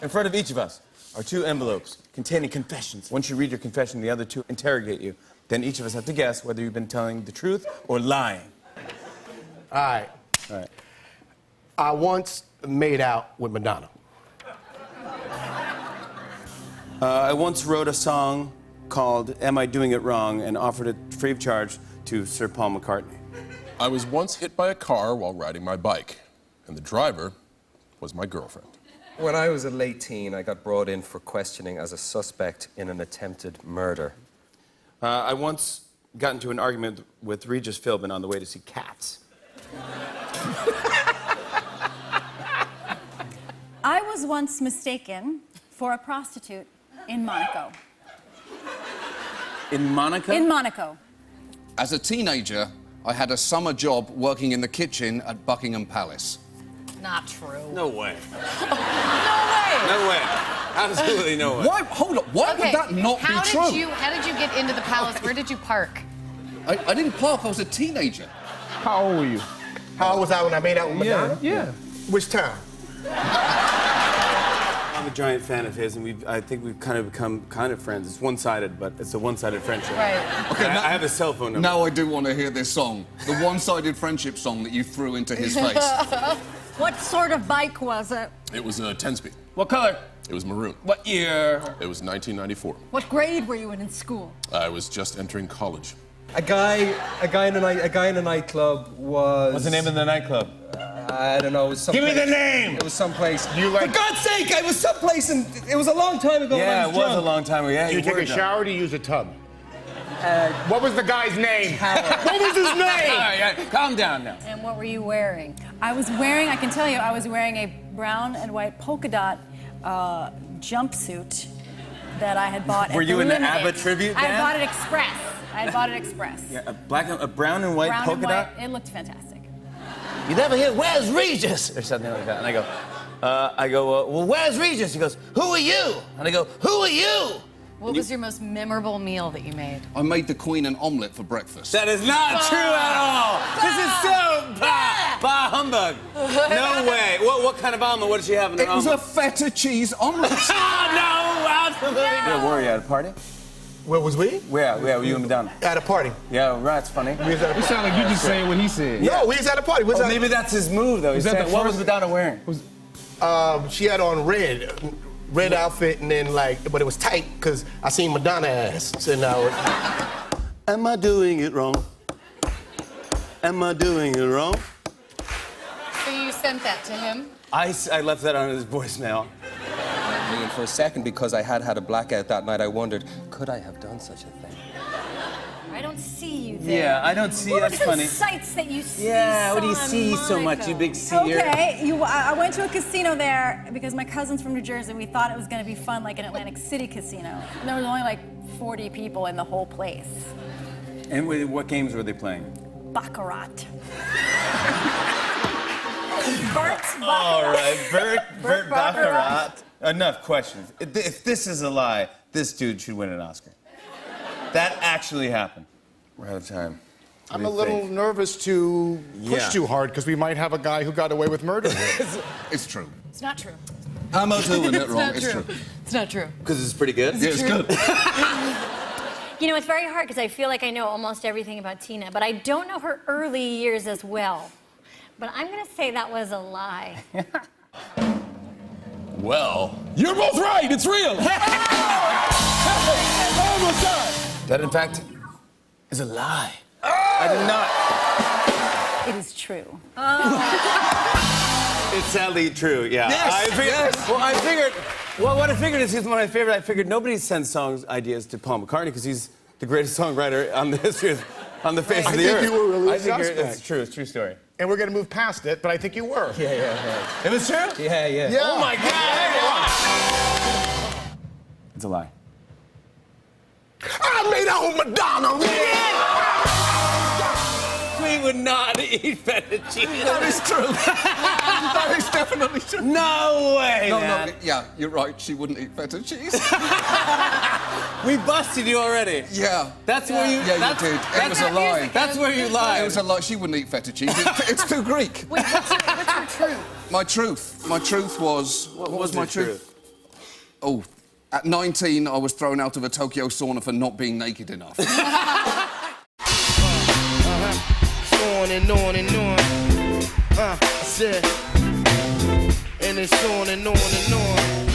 In front of each of us are 2 envelopes containing confessions. Once you read your confession, the other 2 interrogate you. Then each of us have to guess whether you've been telling the truth or lying. All right. All right. I once made out with Madonna. I once wrote a song called Am I Doing It Wrong and offered it free of charge to Sir Paul McCartney. I was once hit by a car while riding my bike, and the driver was my girlfriend. When I was a late teen, I got brought in for questioning as a suspect in an attempted murder. I once got into an argument with Regis Philbin on the way to see Cats. I was once mistaken for a prostitute in Monaco. In Monaco? In Monaco. As a teenager, I had a summer job working in the kitchen at Buckingham Palace. Not true. No way. No way. No way. Absolutely no way. Why? Hold up. Why would that not be true? How did you get into the palace? Where did you park? I didn't park. I was a teenager. How old were you? How old was I when I made out with Madonna? Yeah. Which time? I'm a giant fan of his, and I think we've kind of become kind of friends. It's one-sided, but it's a one-sided friendship. Right. Okay, I have his cell phone number. Now I do want to hear this song. The one-sided friendship song that you threw into his face. What sort of bike was it? It was a 10-speed. What color? It was maroon. What year? It was 1994. What grade were you in school? I was just entering college. A guy in a nightclub was... What's the name of the nightclub? I don't know. It was some Give me place- the name! It was someplace. You like- For God's sake, I was someplace and it was a long time ago. when I Yeah, it was drunk. a long time ago. Yeah, Do you take were a drunk. shower or do you use a tub? What was the guy's name? What was his All name? right, calm down now. And what were you wearing? I can tell you, I was wearing a brown and white polka dot jumpsuit that I had bought Were at you the in the Limited. ABBA tribute I band? bought it express. I bought it express. Yeah, a brown and white Brown polka and white. dot? It looked fantastic. You never hear, where's Regis? Or something like that. And I go, well, where's Regis? He goes, who are you? And I go, who are you? What was your most memorable meal that you made? I made the Queen an omelette for breakfast. That is not true at all. This is so bah humbug. No way. What kind of omelet? What did she have in her It was omelet? a feta cheese omelette. No, absolutely. Yeah, where were you at a party? Where was we? Where were you and Madonna? At a party. Yeah, right, that's funny. We was at a You party. sound like you just saying what he said. No, we was at a party. We was Oh, at- maybe that's his move, though. He's that saying, the what was first- Madonna wearing? She had on red outfit, and then but it was tight because I seen Madonna ass. So now, Am I doing it wrong? Am I doing it wrong? So you sent that to him? I left that on his voicemail. And for a second, because I had a blackout that night, I wondered, could I have done such a thing? I don't see you there. Yeah, I don't see. What That's were funny. the sights that you see? Yeah, what do you saw in see so much, Monaco? you big seer? Okay, I went to a casino there because my cousin's from New Jersey. We thought it was going to be fun, like an Atlantic City casino. And there was only like 40 people in the whole place. And what games were they playing? Baccarat. Bert Baccarat. All right, Bert Baccarat. Baccarat. Enough questions. If this is a lie, this dude should win an Oscar. That actually happened. We're out of time. What I'm do a you little think? nervous to push Yeah. too hard because we might have a guy who got away with murder. It's true. It's not true. I'm not doing it It's wrong. not It's true. true. It's not true. Because it's pretty good. Yeah, it's good. You know, it's very hard because I feel like I know almost everything about Tina, but I don't know her early years as well. But I'm going to say that was a lie. Well, you're both right. It's real. That, in fact, is a lie. I did not. It is true. It's sadly true, yeah. Yes, I figured, yes. what I figured is he's one of my favorite. I figured nobody sends songs ideas to Paul McCartney because he's the greatest songwriter on the history on the face of the think earth. you were really I think suspect. it's true. It's a true story. And we're going to move past it, but I think you were. It was true? Yeah. Yeah. Oh my God! It's a lie. I made out with Madonna. We would not eat fettuccine. That is true. That is definitely true. No way, No, man. no, yeah, you're right. She wouldn't eat feta cheese. We busted you already. Yeah. That's where you. Yeah, you did. It was a lie. That's where you lied. It was a lie. She wouldn't eat feta cheese. It's too Greek. Wait, what's your truth? My truth was. What was my truth? Oh, at 19, I was thrown out of a Tokyo sauna for not being naked enough. On and on and on. I said, and it's on and on and on.